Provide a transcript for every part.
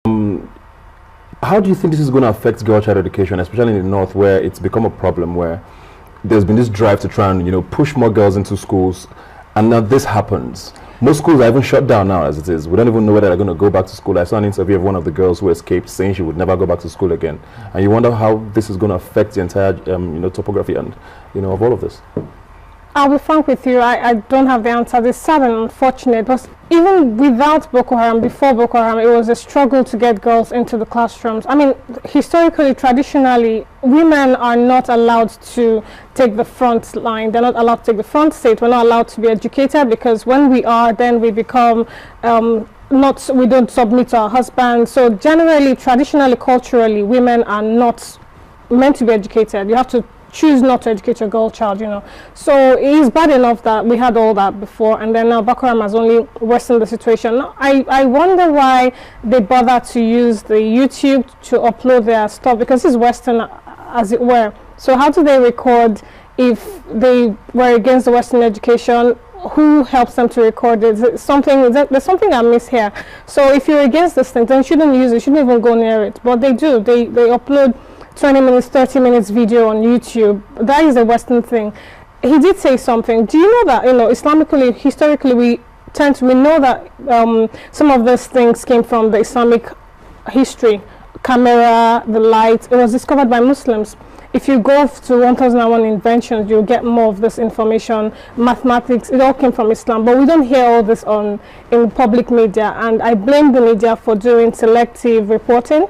How do you think this is going to affect girl child education, especially in the north, where it's become a problem, where there's been this drive to try and, you know, push more girls into schools, and now this happens? Most schools are even shut down now as it is. We don't even know whether they're going to go back to school. I saw an interview of one of the girls who escaped saying she would never go back to school again. And you wonder how this is going to affect the entire, you know, topography and, you know, of all of this. I'll be frank with you, I don't have the answer. It's sad and unfortunate, but even without Boko Haram, before Boko Haram, it was a struggle to get girls into the classrooms. I mean, historically, traditionally, women are not allowed to take the front line. They're not allowed to take the front seat. We're not allowed to be educated, because when we are, then we become we don't submit to our husbands. So generally, traditionally, culturally, women are not meant to be educated. You have to choose not to educate your girl child, you know. So it is bad enough that we had all that before, and then now Boko Haram has only worsened the situation. I wonder why they bother to use the YouTube to upload their stuff, because it's Western, as it were. So how do they record if they were against the Western education? Who helps them to record it? There's something I miss here. So if you're against this thing, then you shouldn't use it, you shouldn't even go near it. But they do. They upload 20 minutes, 30 minutes video on YouTube. That is a Western thing. He did say something. Do you know that, you know, Islamically, historically, we know that some of these things came from the Islamic history. Camera, the light, it was discovered by Muslims. If you go to 1001 Inventions, you'll get more of this information. Mathematics, it all came from Islam. But we don't hear all this in public media. And I blame the media for doing selective reporting.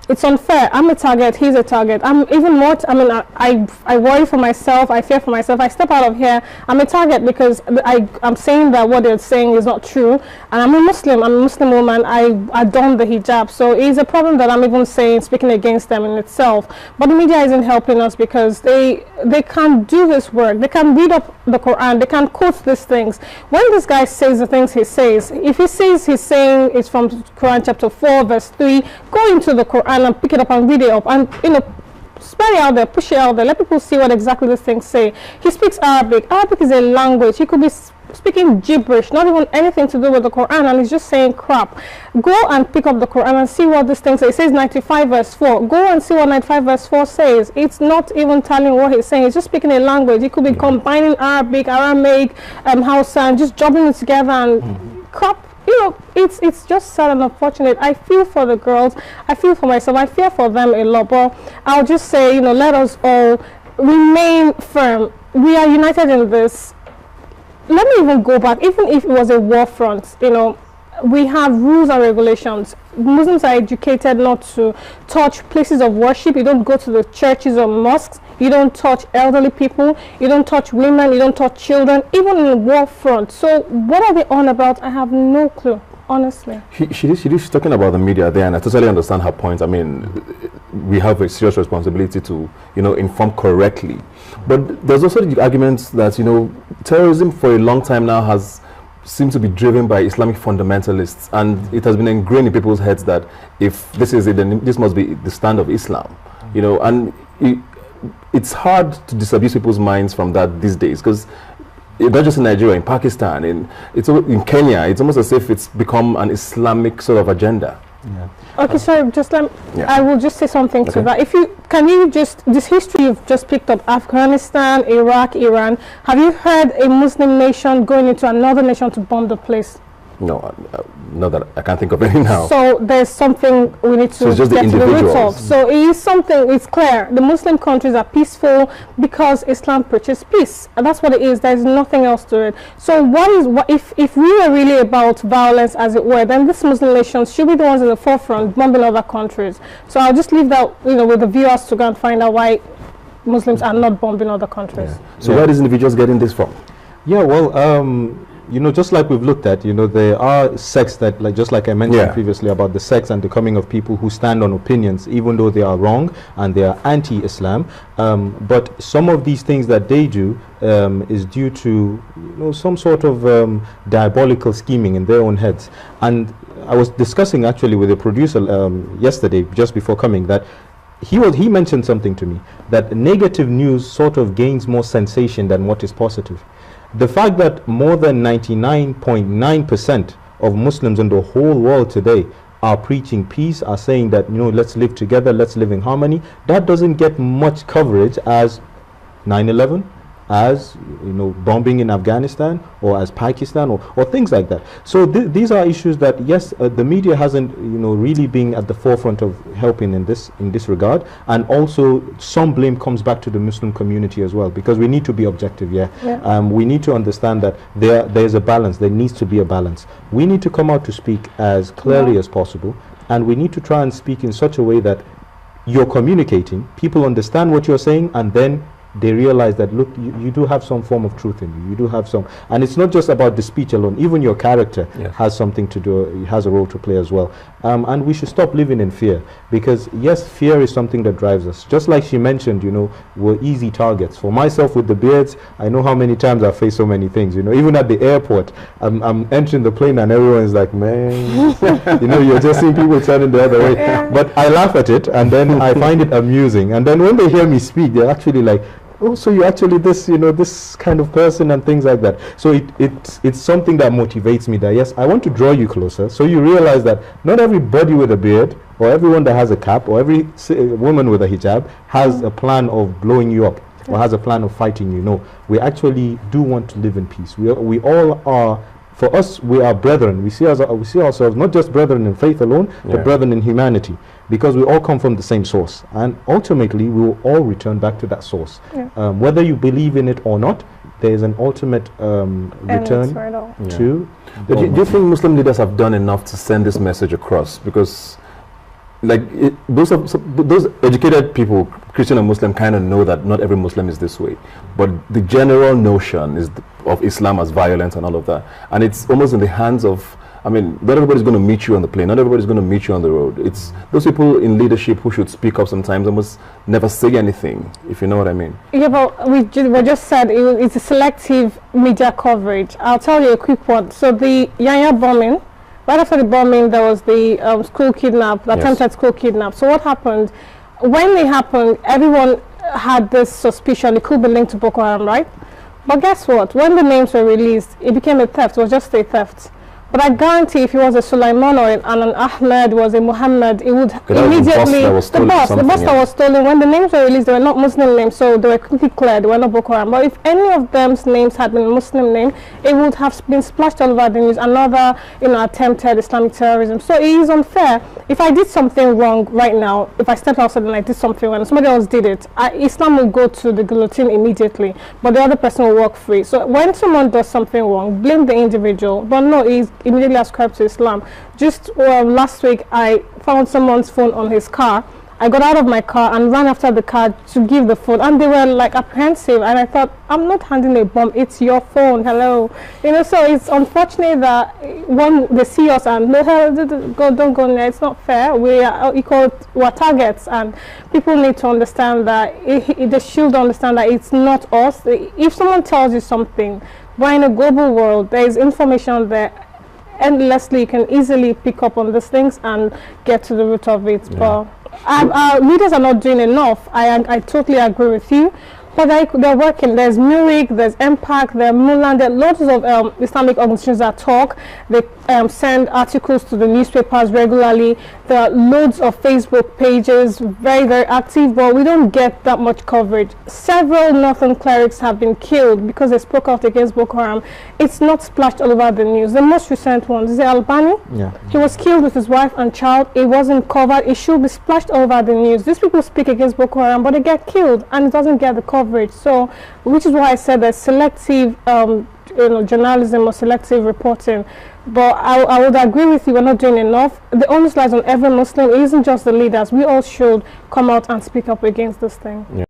It's unfair. I'm a target, he's a target. I'm even more, I worry for myself, I fear for myself. I step out of here, I'm a target, because I'm saying that what they're saying is not true. And I'm a Muslim woman, I adorn the hijab. So it's a problem that I'm even speaking against them in itself. But the media isn't helping us, because they can't do this work. They can't read up the Quran, they can't quote these things. When this guy says the things he says, if he says he's saying it's from Quran chapter 4 verse 3, go into the Quran and pick it up and read it up, and, you know, spread it out there, push it out there, let people see what exactly these things say. He speaks Arabic. Arabic is a language. He could be speaking gibberish, not even anything to do with the Quran, and he's just saying crap. Go and pick up the Quran and see what this thing says. It says 95 verse 4. Go and see what 95 verse 4 says. It's not even telling what he's saying. He's just speaking a language. He could be combining Arabic, Aramaic, Hausa, and just jumbling it together and crap. You know, it's just sad and unfortunate. I feel for the girls, I feel for myself, I fear for them a lot. But I'll just say, you know, let us all remain firm. We are united in this. Let me even go back, even if it was a war front, you know, we have rules and regulations. Muslims are educated not to touch places of worship. You don't go to the churches or mosques. You don't touch elderly people. You don't touch women. You don't touch children, even in the war front. So what are they on about? I have no clue, honestly. She's talking about the media there, and I totally understand her point. I mean, we have a serious responsibility to, you know, inform correctly. But there's also the argument that, you know, terrorism for a long time now seems to be driven by Islamic fundamentalists, and it has been ingrained in people's heads that if this is it, then this must be the stand of Islam, you know, and it's hard to disabuse people's minds from that these days, because not just in Nigeria, in Pakistan, in Kenya, it's almost as if it's become an Islamic sort of agenda. Yeah. Okay, sorry, just let me, I will just say something to that. This history you've just picked up, Afghanistan, Iraq, Iran, have you heard a Muslim nation going into another nation to bomb the place? No, not that I can't think of any now. So there's something we need to get to the roots of. So it is something, it's clear. The Muslim countries are peaceful because Islam preaches peace. And that's what it is. There's nothing else to it. So if we were really about violence, as it were, then these Muslim nations should be the ones in the forefront bombing other countries. So I'll just leave that, you know, with the viewers to go and find out why Muslims are not bombing other countries. Yeah. So where are these individuals getting this from? Yeah, well, you know, just like we've looked at, you know, there are sects that, like, just like I mentioned previously about the sects and the coming of people who stand on opinions, even though they are wrong and they are anti-Islam. But some of these things that they do is due to, you know, some sort of diabolical scheming in their own heads. And I was discussing actually with a producer yesterday, just before coming, that he mentioned something to me, that negative news sort of gains more sensation than what is positive. The fact that more than 99.9% of Muslims in the whole world today are preaching peace, are saying that, you know, let's live together, let's live in harmony, that doesn't get much coverage as 9/11, as, you know, bombing in Afghanistan, or as Pakistan, or things like that. So these are issues that, yes, the media hasn't, you know, really been at the forefront of helping in this regard. And also some blame comes back to the Muslim community as well, because we need to be objective. We need to understand that there's a balance. There needs to be a balance. We need to come out to speak as clearly as possible, and we need to try and speak in such a way that you're communicating, people understand what you're saying, and then they realize that, look, you do have some form of truth in you. You do have some, and it's not just about the speech alone. Even your character has something to do, has a role to play as well. And we should stop living in fear, because yes, fear is something that drives us. Just like she mentioned, you know, we're easy targets. For myself with the beards, I know how many times I've faced so many things. You know, even at the airport, I'm entering the plane and everyone's like, man, you know, you're just seeing people turning the other way. But I laugh at it, and then I find it amusing. And then when they hear me speak, they're actually like, oh, so you're actually this, you know, this kind of person, and things like that. So it's something that motivates me, that yes, I want to draw you closer, so you realize that not everybody with a beard, or everyone that has a cap, or every woman with a hijab has a plan of blowing you up, or has a plan of fighting you. No, we actually do want to live in peace. We all are. For us, we are brethren. We see ourselves not just brethren in faith alone, but brethren in humanity, because we all come from the same source, and ultimately we will all return back to that source. Whether you believe in it or not, there is an ultimate return to. Do you think Muslim leaders have done enough to send this message across? Because, like, those educated people, Christian and Muslim, kind of know that not every Muslim is this way, but the general notion is of Islam as violence and all of that, and it's almost in the hands of, I mean, not everybody's going to meet you on the plane, not everybody's going to meet you on the road. It's those people in leadership who should speak up sometimes, almost never say anything, if you know what I mean. Yeah, but we just said it's a selective media coverage. I'll tell you a quick one. So the Yanya bombing, right after the bombing, there was the school kidnap, the attempted school kidnap. So what happened? When it happened, everyone had this suspicion it could be linked to Boko Haram, right? But guess what? When the names were released, it became a theft. It was just a theft. But I guarantee if it was a Sulaiman or an Ahmed, was a Muhammad, it would immediately, the bus that was stolen, when the names were released, they were not Muslim names, so they were quickly cleared, they were not Boko Haram. But if any of them's names had been Muslim name, it would have been splashed all over the news, another, you know, attempted Islamic terrorism. So it is unfair. If I did something wrong right now, if I stepped outside and I did something wrong, and somebody else did it, Islam will go to the guillotine immediately, but the other person will walk free. So when someone does something wrong, blame the individual, but no, it's immediately ascribed to Islam. Just last week, I found someone's phone on his car. I got out of my car and ran after the car to give the phone, and they were like apprehensive, and I thought, I'm not handing a bomb, it's your phone, hello, you know. So it's unfortunate that when they see us and don't go there, it's not fair. We are equal, we're targets, and people need to understand that they should understand that it's not us. If someone tells you something, we're in a global world, there is information there endlessly. You can easily pick up on these things and get to the root of it. But our leaders are not doing enough. I totally agree with you. But they're working. There's Murik, there's Impact, there's Mulan, there are lots of Islamic organizations that talk. They send articles to the newspapers regularly. There are loads of Facebook pages, very, very active, but we don't get that much coverage. Several northern clerics have been killed because they spoke out against Boko Haram. It's not splashed all over the news. The most recent one is Albani. He was killed with his wife and child. It wasn't covered. It should be splashed all over the news. These people speak against Boko Haram, but they get killed, and it doesn't get the coverage. So, which is why I said that selective journalism or selective reporting. But I would agree with you, we're not doing enough. The onus lies on every Muslim. It isn't just the leaders. We all should come out and speak up against this thing.